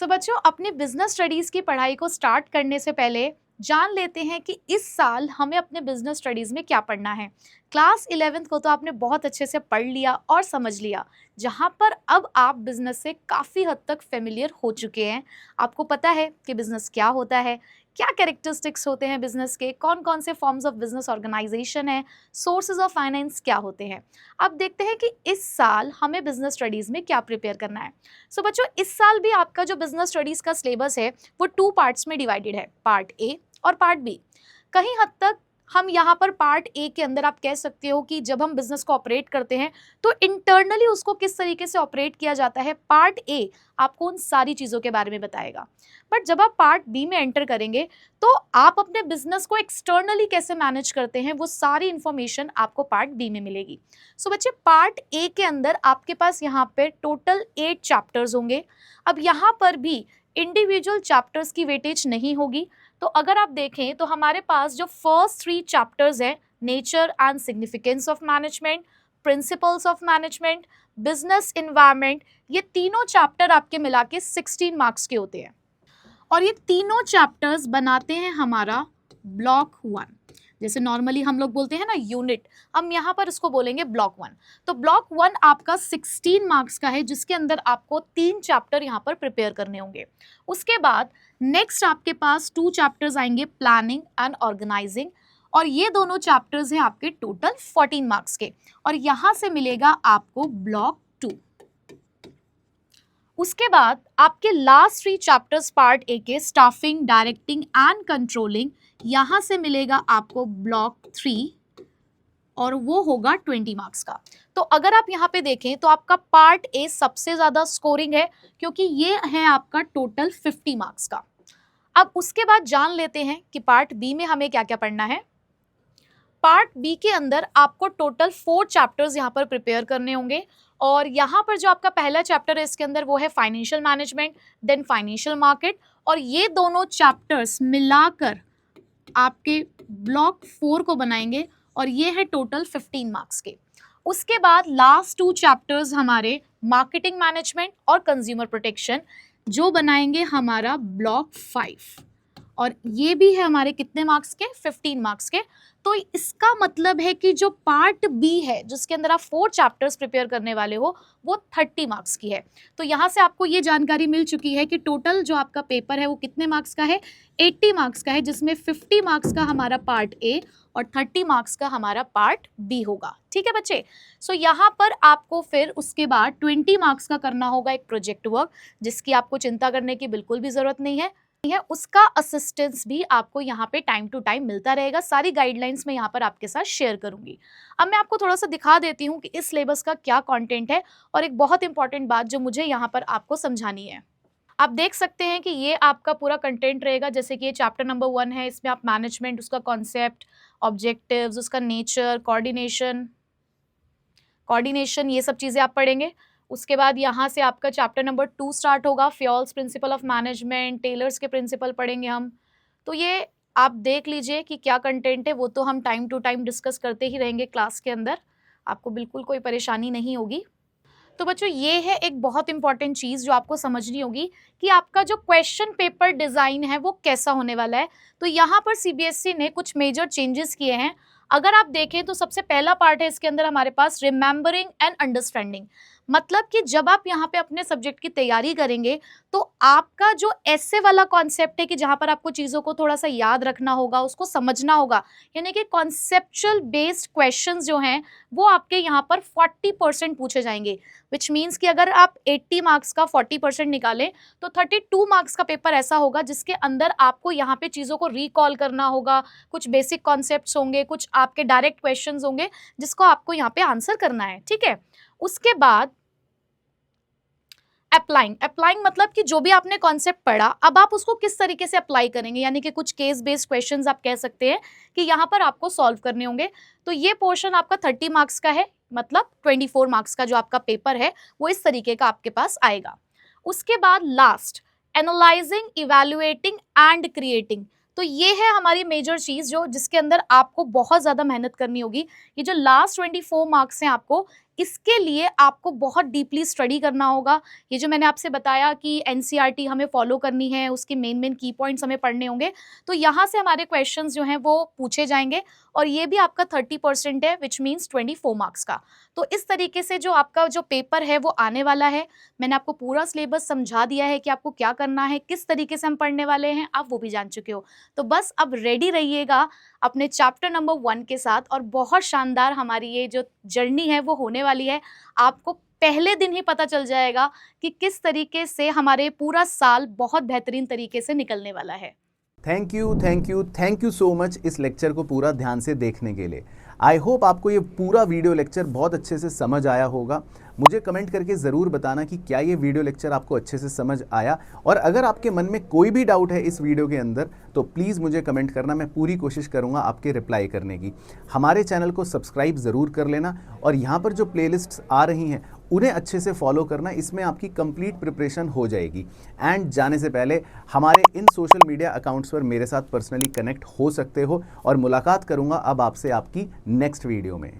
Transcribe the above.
बच्चों, अपनी business studies की पढ़ाई को स्टार्ट करने से पहले जान लेते हैं कि इस साल हमें अपने बिजनेस स्टडीज में क्या पढ़ना है। क्लास 11th को तो आपने बहुत अच्छे से पढ़ लिया और समझ लिया, जहां पर अब आप बिजनेस से काफ़ी हद तक फेमिलियर हो चुके हैं। आपको पता है कि बिजनेस क्या होता है, क्या कैरेक्टरिस्टिक्स होते हैं बिजनेस के, कौन कौन से फॉर्म्स ऑफ बिजनेस ऑर्गेनाइजेशन है, सोर्सेज ऑफ फाइनेंस क्या होते हैं। अब देखते हैं कि इस साल हमें बिजनेस स्टडीज़ में क्या प्रिपेयर करना है। सो बच्चों, इस साल भी आपका जो बिजनेस स्टडीज़ का सिलेबस है वो 2 पार्ट्स में डिवाइडेड है, पार्ट ए और पार्ट बी। कहीं हद तक हम यहाँ पर पार्ट ए के अंदर आप कह सकते हो कि जब हम बिजनेस को ऑपरेट करते हैं तो इंटरनली उसको किस तरीके से ऑपरेट किया जाता है, पार्ट ए आपको उन सारी चीज़ों के बारे में बताएगा। बट जब आप पार्ट बी में एंटर करेंगे तो आप अपने बिजनेस को एक्सटर्नली कैसे मैनेज करते हैं वो सारी इंफॉर्मेशन आपको पार्ट बी में मिलेगी। सो बच्चे, पार्ट ए के अंदर आपके पास यहाँ पे टोटल 8 चैप्टर्स होंगे। अब यहाँ पर भी इंडिविजुअल चैप्टर्स की वेटेज नहीं होगी। तो अगर आप देखें तो हमारे पास जो फर्स्ट 3 चैप्टर्स हैं, nature and significance of management, principles of management, business environment, ये तीनों चैप्टर आपके मिला के 16 मार्क्स के होते हैं। और ये तीनों चैप्टर्स बनाते हैं हमारा ब्लॉक 1। जैसे नॉर्मली हम लोग बोलते हैं ना यूनिट, हम यहाँ पर इसको बोलेंगे ब्लॉक 1। तो ब्लॉक 1 आपका 16 मार्क्स का है, जिसके अंदर आपको 3 चैप्टर यहाँ पर प्रिपेयर करने होंगे। उसके बाद नेक्स्ट आपके पास 2 चैप्टर्स आएंगे, प्लानिंग एंड ऑर्गेनाइजिंग, और ये दोनों चैप्टर्स हैं आपके टोटल 14 मार्क्स के, और यहाँ से मिलेगा आपको ब्लॉक 2। उसके बाद आपके लास्ट 3 चैप्टर्स पार्ट ए के, स्टाफिंग, डायरेक्टिंग एंड कंट्रोलिंग, यहाँ से मिलेगा आपको ब्लॉक 3, और वो होगा 20 मार्क्स का। तो अगर आप यहाँ पे देखें तो आपका पार्ट ए सबसे ज़्यादा स्कोरिंग है, क्योंकि ये है आपका टोटल 50 मार्क्स का। अब उसके बाद जान लेते हैं कि पार्ट बी में हमें क्या क्या पढ़ना है। पार्ट बी के अंदर आपको टोटल 4 चैप्टर्स यहाँ पर प्रिपेयर करने होंगे, और यहाँ पर जो आपका पहला चैप्टर है इसके अंदर वो है financial management, then financial market, और ये दोनों चैप्टर्स मिलाकर आपके ब्लॉक 4 को बनाएंगे, और ये है टोटल 15 मार्क्स के। उसके बाद लास्ट 2 चैप्टर्स हमारे मार्केटिंग मैनेजमेंट और कंज्यूमर प्रोटेक्शन, जो बनाएंगे हमारा ब्लॉक 5, और ये भी है हमारे कितने मार्क्स के, 15 मार्क्स के। तो इसका मतलब है कि जो पार्ट बी है, जिसके अंदर आप 4 चैप्टर्स प्रिपेयर करने वाले हो, वो 30 मार्क्स की है। तो यहाँ से आपको ये जानकारी मिल चुकी है कि टोटल जो आपका पेपर है वो कितने मार्क्स का है, 80 मार्क्स का है, जिसमें 50 मार्क्स का हमारा पार्ट ए और 30 मार्क्स का हमारा पार्ट बी होगा। ठीक है बच्चे। सो यहाँ पर आपको फिर उसके बाद 20 मार्क्स का करना होगा एक प्रोजेक्ट वर्क, जिसकी आपको चिंता करने की बिल्कुल भी ज़रूरत नहीं है। उसका असिस्टेंस भी आपको यहाँ पे टाइम टू टाइम मिलता रहेगा। सारी गाइडलाइंस मैं यहाँ पर आपके साथ शेयर करूंगी। अब मैं आपको थोड़ा सा दिखा देती हूँ कि इस सिलेबस का क्या कंटेंट है, और एक बहुत इंपॉर्टेंट बात जो मुझे यहाँ पर आपको समझानी है। आप देख सकते हैं कि ये आपका पूरा कंटेंट रहेगा। जैसे कि ये चैप्टर नंबर 1 है, इसमें आप मैनेजमेंट, उसका कॉन्सेप्ट, ऑब्जेक्टिव्स, उसका नेचर, कोऑर्डिनेशन, ये सब चीज़ें आप पढ़ेंगे। उसके बाद यहाँ से आपका चैप्टर नंबर 2 स्टार्ट होगा, Fayol's, principle of management, Taylor's के प्रिंसिपल पढ़ेंगे हम। तो ये आप देख लीजिए कि क्या कंटेंट है, वो तो हम टाइम टू टाइम डिस्कस करते ही रहेंगे क्लास के अंदर, आपको बिल्कुल कोई परेशानी नहीं होगी। तो बच्चों, ये है एक बहुत इंपॉर्टेंट चीज़ जो आपको समझनी होगी कि आपका जो क्वेश्चन पेपर डिज़ाइन है वो कैसा होने वाला है। तो यहाँ पर सीबीएसई ने कुछ मेजर चेंजेस किए हैं। अगर आप देखें तो सबसे पहला पार्ट है इसके अंदर हमारे पास रिमेंबरिंग एंड अंडरस्टैंडिंग। मतलब कि जब आप यहाँ पे अपने सब्जेक्ट की तैयारी करेंगे तो आपका जो ऐसे वाला कॉन्सेप्ट है कि जहाँ पर आपको चीज़ों को थोड़ा सा याद रखना होगा, उसको समझना होगा, यानी कि कॉन्सेप्चुअल बेस्ड क्वेश्चंस जो हैं वो आपके यहाँ पर 40% पूछे जाएंगे। विच मीन्स कि अगर आप 80 मार्क्स का 40% निकालें तो 32 मार्क्स का पेपर ऐसा होगा जिसके अंदर आपको यहाँ पे चीज़ों को रिकॉल करना होगा, कुछ बेसिक कॉन्सेप्ट्स होंगे, कुछ आपके डायरेक्ट क्वेश्चंस होंगे जिसको आपको यहाँ पे आंसर करना है। ठीक है। उसके बाद अप्लाइंग मतलब कि जो भी आपने कॉन्सेप्ट पढ़ा, अब आप उसको किस तरीके से अप्लाई करेंगे, यानी कि कुछ केस बेस्ड क्वेश्चंस आप कह सकते हैं कि यहाँ पर आपको सॉल्व करने होंगे। तो ये पोर्शन आपका 30 मार्क्स का है, मतलब 24 मार्क्स का जो आपका पेपर है वो इस तरीके का आपके पास आएगा। उसके बाद last, analysing, evaluating and creating. तो ये है हमारी मेजर चीज जो जिसके अंदर आपको बहुत ज्यादा मेहनत करनी होगी। ये जो लास्ट 24 मार्क्स हैं आपको, इसके लिए आपको बहुत डीपली स्टडी करना होगा। ये जो मैंने आपसे बताया कि एनसीईआरटी हमें फॉलो करनी है, उसके मेन की पॉइंट्स हमें पढ़ने होंगे, तो यहाँ से हमारे क्वेश्चंस जो हैं वो पूछे जाएंगे और ये भी आपका 30% है, विच मीन्स 24 मार्क्स का। तो इस तरीके से जो आपका जो पेपर है वो आने वाला है। मैंने आपको पूरा सिलेबस समझा दिया है कि आपको क्या करना है, किस तरीके से हम पढ़ने वाले हैं, आप वो भी जान चुके हो। तो बस अब रेडी रहिएगा अपने चैप्टर नंबर 1 के साथ, और बहुत शानदार हमारी ये जो जर्नी है वो होने वाली है। आपको पहले दिन ही पता चल जाएगा कि किस तरीके से हमारे पूरा साल बहुत बेहतरीन तरीके से निकलने वाला है। थैंक यू सो मच इस लेक्चर को पूरा ध्यान से देखने के लिए। आई होप आपको ये पूरा वीडियो लेक्चर बहुत अच्छे से समझ आया होगा। मुझे कमेंट करके ज़रूर बताना कि क्या ये वीडियो लेक्चर आपको अच्छे से समझ आया, और अगर आपके मन में कोई भी डाउट है इस वीडियो के अंदर तो प्लीज़ मुझे कमेंट करना, मैं पूरी कोशिश करूँगा आपके रिप्लाई करने की। हमारे चैनल को सब्सक्राइब ज़रूर कर लेना, और यहाँ पर जो प्लेलिस्ट्स आ रही हैं उन्हें अच्छे से फॉलो करना, इसमें आपकी कंप्लीट प्रिपरेशन हो जाएगी। एंड जाने से पहले हमारे इन सोशल मीडिया अकाउंट्स पर मेरे साथ पर्सनली कनेक्ट हो सकते हो, और मुलाकात करूँगा अब आपसे आपकी नेक्स्ट वीडियो में।